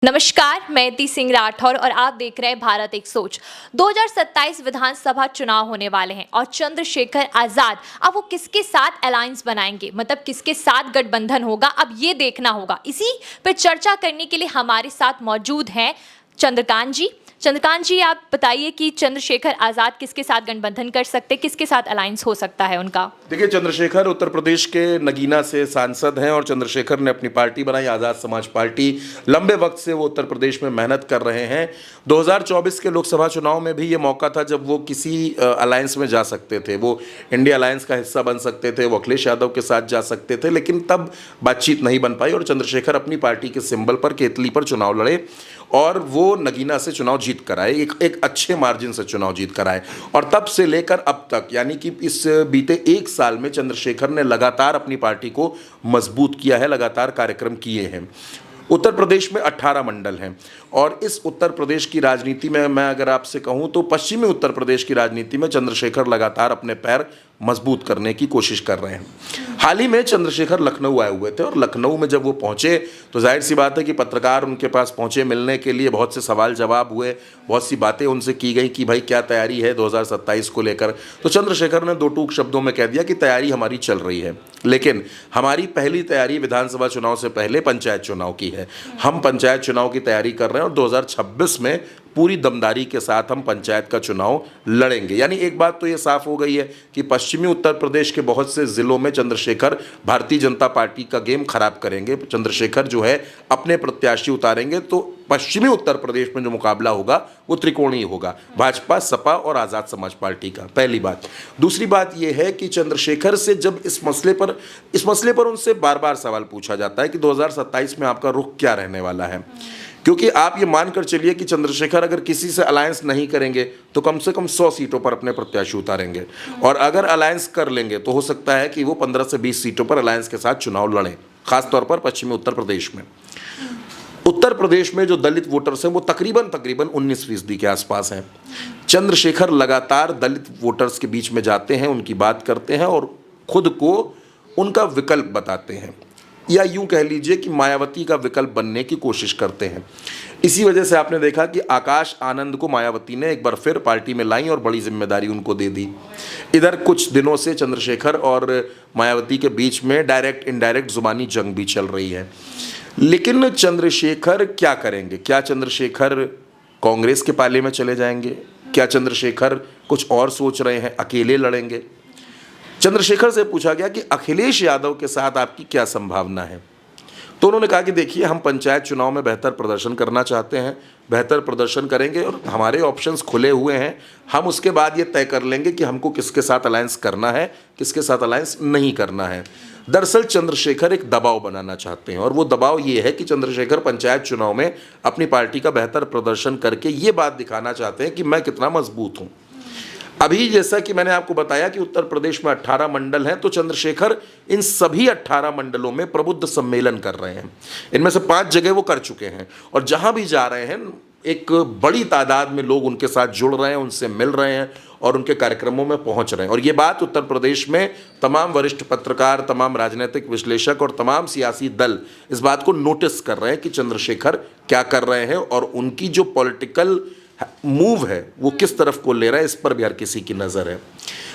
नमस्कार, मैं इति सिंह राठौर और आप देख रहे हैं भारत एक सोच। 2027 विधानसभा चुनाव होने वाले हैं और चंद्रशेखर आजाद अब वो किसके साथ अलायंस बनाएंगे, मतलब किसके साथ गठबंधन होगा, अब ये देखना होगा। इसी पे चर्चा करने के लिए हमारे साथ मौजूद हैं चंद्रकांत जी। चंद्रकांत जी, आप बताइए कि चंद्रशेखर आजाद किसके साथ गठबंधन कर सकते, किसके साथ अलायंस हो सकता है उनका? देखिए, चंद्रशेखर उत्तर प्रदेश के नगीना से सांसद हैं और चंद्रशेखर ने अपनी पार्टी बनाई, आज़ाद समाज पार्टी। लंबे वक्त से वो उत्तर प्रदेश में मेहनत कर रहे हैं। 2024 के लोकसभा चुनाव में भी ये मौका था जब वो किसी अलायंस में जा सकते थे। वो इंडिया अलायंस का हिस्सा बन सकते थे, वो अखिलेश यादव के साथ जा सकते थे, लेकिन तब बातचीत नहीं बन पाई और चंद्रशेखर अपनी पार्टी के सिंबल पर, केतली पर चुनाव लड़े और वो नगीना से चुनाव जीत कर आए, एक अच्छे मार्जिन से चुनाव जीत कर आए। और तब से लेकर अब तक, यानी कि इस बीते एक साल में चंद्रशेखर ने लगातार अपनी पार्टी को मजबूत किया है, लगातार कार्यक्रम किए हैं। उत्तर प्रदेश में 18 मंडल हैं और इस उत्तर प्रदेश की राजनीति में मैं अगर आपसे कहूं तो पश्चिमी उत्तर प्रदेश की राजनीति में चंद्रशेखर लगातार अपने पैर मजबूत करने की कोशिश कर रहे हैं। हाल ही में चंद्रशेखर लखनऊ आए हुए थे और लखनऊ में जब वो पहुंचे तो जाहिर सी बात है कि पत्रकार उनके पास पहुंचे मिलने के लिए, बहुत से सवाल जवाब हुए, बहुत सी बातें उनसे की गई कि भाई क्या तैयारी है 2027 को लेकर। तो चंद्रशेखर ने दो टूक शब्दों में कह दिया कि तैयारी हमारी चल रही है, लेकिन हमारी पहली तैयारी विधानसभा चुनाव से पहले पंचायत चुनाव की है। हम पंचायत चुनाव की तैयारी कर रहे हैं और 2026 में पूरी दमदारी के साथ हम पंचायत का चुनाव लड़ेंगे। यानी एक बात तो ये साफ हो गई है कि पश्चिमी उत्तर प्रदेश के बहुत से ज़िलों में चंद्रशेखर भारतीय जनता पार्टी का गेम खराब करेंगे। चंद्रशेखर जो है अपने प्रत्याशी उतारेंगे तो पश्चिमी उत्तर प्रदेश में जो मुकाबला होगा वो त्रिकोणीय होगा, भाजपा, सपा और आज़ाद समाज पार्टी का। पहली बात। दूसरी बात यह है कि चंद्रशेखर से जब इस मसले पर उनसे बार बार सवाल पूछा जाता है कि 2027 में आपका रुख क्या रहने वाला है, क्योंकि आप ये मानकर चलिए कि चंद्रशेखर अगर किसी से अलायंस नहीं करेंगे तो कम से कम 100 सीटों पर अपने प्रत्याशी उतारेंगे और अगर अलायंस कर लेंगे तो हो सकता है कि वो 15 से 20 सीटों पर अलायंस के साथ चुनाव लड़ें, खासतौर पर पश्चिमी उत्तर प्रदेश में। उत्तर प्रदेश में जो दलित वोटर्स हैं वो तकरीबन 19% के आसपास हैं। चंद्रशेखर लगातार दलित वोटर्स के बीच में जाते हैं, उनकी बात करते हैं और खुद को उनका विकल्प बताते हैं, या यूं कह लीजिए कि मायावती का विकल्प बनने की कोशिश करते हैं। इसी वजह से आपने देखा कि आकाश आनंद को मायावती ने एक बार फिर पार्टी में लाई और बड़ी जिम्मेदारी उनको दे दी। इधर कुछ दिनों से चंद्रशेखर और मायावती के बीच में डायरेक्ट इनडायरेक्ट जुबानी जंग भी चल रही है। लेकिन चंद्रशेखर क्या करेंगे? क्या चंद्रशेखर कांग्रेस के पाले में चले जाएंगे? क्या चंद्रशेखर कुछ और सोच रहे हैं, अकेले लड़ेंगे? चंद्रशेखर से पूछा गया कि अखिलेश यादव के साथ आपकी क्या संभावना है, तो उन्होंने कहा कि देखिए, हम पंचायत चुनाव में बेहतर प्रदर्शन करना चाहते हैं, बेहतर प्रदर्शन करेंगे और हमारे ऑप्शंस खुले हुए हैं। हम उसके बाद ये तय कर लेंगे कि हमको किसके साथ अलायंस करना है, किसके साथ अलायंस नहीं करना है। दरअसल चंद्रशेखर एक दबाव बनाना चाहते हैं और वो दबाव ये है कि चंद्रशेखर पंचायत चुनाव में अपनी पार्टी का बेहतर प्रदर्शन करके ये बात दिखाना चाहते हैं कि मैं कितना मजबूत हूँ। अभी जैसा कि मैंने आपको बताया कि उत्तर प्रदेश में 18 मंडल हैं, तो चंद्रशेखर इन सभी 18 मंडलों में प्रबुद्ध सम्मेलन कर रहे हैं। इनमें से 5 जगह वो कर चुके हैं और जहां भी जा रहे हैं एक बड़ी तादाद में लोग उनके साथ जुड़ रहे हैं, उनसे मिल रहे हैं और उनके कार्यक्रमों में पहुंच रहे हैं। और ये बात उत्तर प्रदेश में तमाम वरिष्ठ पत्रकार, तमाम राजनीतिक विश्लेषक और तमाम सियासी दल इस बात को नोटिस कर रहे हैं कि चंद्रशेखर क्या कर रहे हैं और उनकी जो पॉलिटिकल मूव है वो किस तरफ को ले रहा है, इस पर भी हर किसी की नज़र है।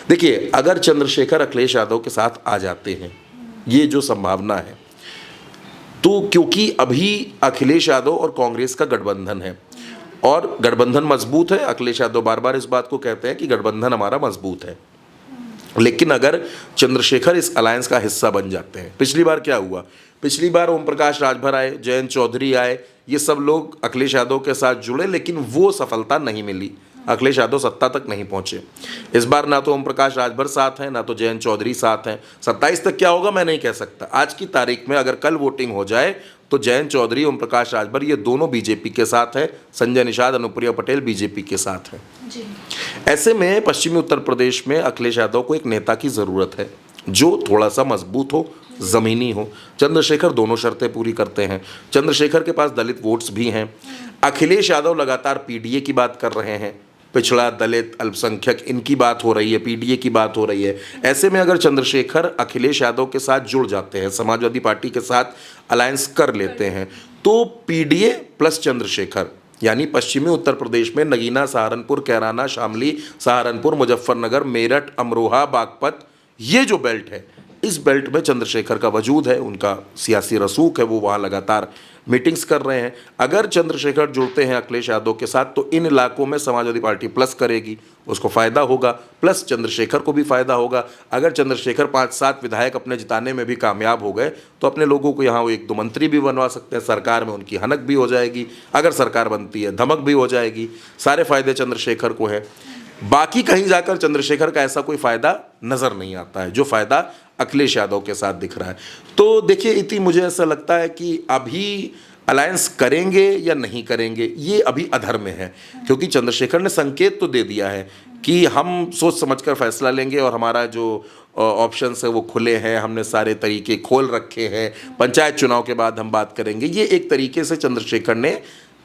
देखिए, अगर चंद्रशेखर अखिलेश यादव के साथ आ जाते हैं, ये जो संभावना है, तो क्योंकि अभी अखिलेश यादव और कांग्रेस का गठबंधन है और गठबंधन मजबूत है। अखिलेश यादव बार बार इस बात को कहते हैं कि गठबंधन हमारा मजबूत है, लेकिन अगर चंद्रशेखर इस अलायंस का हिस्सा बन जाते हैं, पिछली बार क्या हुआ? पिछली बार ओम प्रकाश राजभर आए, जयंत चौधरी आए, ये सब लोग अखिलेश यादव के साथ जुड़े, लेकिन वो सफलता नहीं मिली। अखिलेश यादव सत्ता तक नहीं पहुंचे। इस बार ना तो ओम प्रकाश राजभर साथ हैं, ना तो जयंत चौधरी साथ हैं। 27 तक क्या होगा मैं नहीं कह सकता। आज की तारीख में अगर कल वोटिंग हो जाए तो जयंत चौधरी, ओम प्रकाश राजभर ये दोनों बीजेपी के साथ हैं, संजय निषाद, अनुप्रिया पटेल बीजेपी के साथ हैं। ऐसे में पश्चिमी उत्तर प्रदेश में अखिलेश यादव को एक नेता की ज़रूरत है जो थोड़ा सा मजबूत हो, ज़मीनी हो। चंद्रशेखर दोनों शर्तें पूरी करते हैं। चंद्रशेखर के पास दलित वोट्स भी हैं। अखिलेश यादव लगातार पीडीए की बात कर रहे हैं, पिछड़ा, दलित, अल्पसंख्यक, इनकी बात हो रही है, पीडीए की बात हो रही है। ऐसे में अगर चंद्रशेखर अखिलेश यादव के साथ जुड़ जाते हैं, समाजवादी पार्टी के साथ अलायंस कर लेते हैं, तो पीडीए प्लस चंद्रशेखर यानी पश्चिमी उत्तर प्रदेश में नगीना, सहारनपुर, कैराना, शामली, सहारनपुर, मुजफ्फरनगर, मेरठ, अमरोहा, बागपत, ये जो बेल्ट है, इस बेल्ट में चंद्रशेखर का वजूद है, उनका सियासी रसूख है, वो वहाँ लगातार मीटिंग्स कर रहे हैं। अगर चंद्रशेखर जुड़ते हैं अखिलेश यादव के साथ तो इन इलाकों में समाजवादी पार्टी प्लस करेगी, उसको फ़ायदा होगा, प्लस चंद्रशेखर को भी फ़ायदा होगा। अगर चंद्रशेखर 5-7 विधायक अपने जिताने में भी कामयाब हो गए तो अपने लोगों को यहाँ वो 1-2 मंत्री भी बनवा सकते हैं, सरकार में उनकी हनक भी हो जाएगी, अगर सरकार बनती है धमक भी हो जाएगी, सारे फ़ायदे चंद्रशेखर को हैं। बाकी कहीं जाकर चंद्रशेखर का ऐसा कोई फ़ायदा नज़र नहीं आता है जो फ़ायदा अखिलेश यादव के साथ दिख रहा है। तो देखिए इति मुझे ऐसा लगता है कि अभी अलायंस करेंगे या नहीं करेंगे ये अभी अधर में है, क्योंकि चंद्रशेखर ने संकेत तो दे दिया है कि हम सोच समझकर फैसला लेंगे और हमारा जो ऑप्शंस है वो खुले हैं, हमने सारे तरीके खोल रखे हैं, पंचायत चुनाव के बाद हम बात करेंगे। ये एक तरीके से चंद्रशेखर ने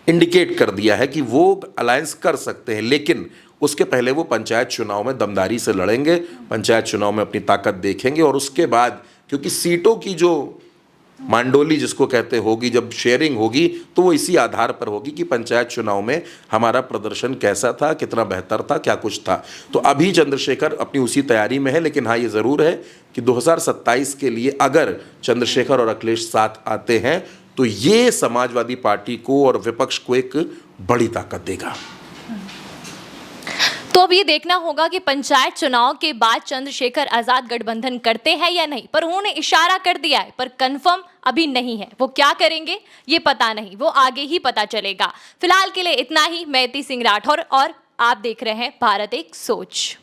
इंडिकेट कर दिया है कि वो अलायंस कर सकते हैं, लेकिन उसके पहले वो पंचायत चुनाव में दमदारी से लड़ेंगे, पंचायत चुनाव में अपनी ताकत देखेंगे और उसके बाद क्योंकि सीटों की जो मांडोली जिसको कहते होगी, जब शेयरिंग होगी तो वो इसी आधार पर होगी कि पंचायत चुनाव में हमारा प्रदर्शन कैसा था, कितना बेहतर था, क्या कुछ था। तो अभी चंद्रशेखर अपनी उसी तैयारी में है, लेकिन हाँ ये ज़रूर है कि 2027 के लिए अगर चंद्रशेखर और अखिलेश साथ आते हैं तो ये समाजवादी पार्टी को और विपक्ष को एक बड़ी ताकत देगा। तो अब ये देखना होगा कि पंचायत चुनाव के बाद चंद्रशेखर आजाद गठबंधन करते हैं या नहीं, पर उन्होंने इशारा कर दिया है, पर कंफर्म अभी नहीं है। वो क्या करेंगे ये पता नहीं, वो आगे ही पता चलेगा। फिलहाल के लिए इतना ही। मैं इति सिंह राठौर और आप देख रहे हैं भारत एक सोच।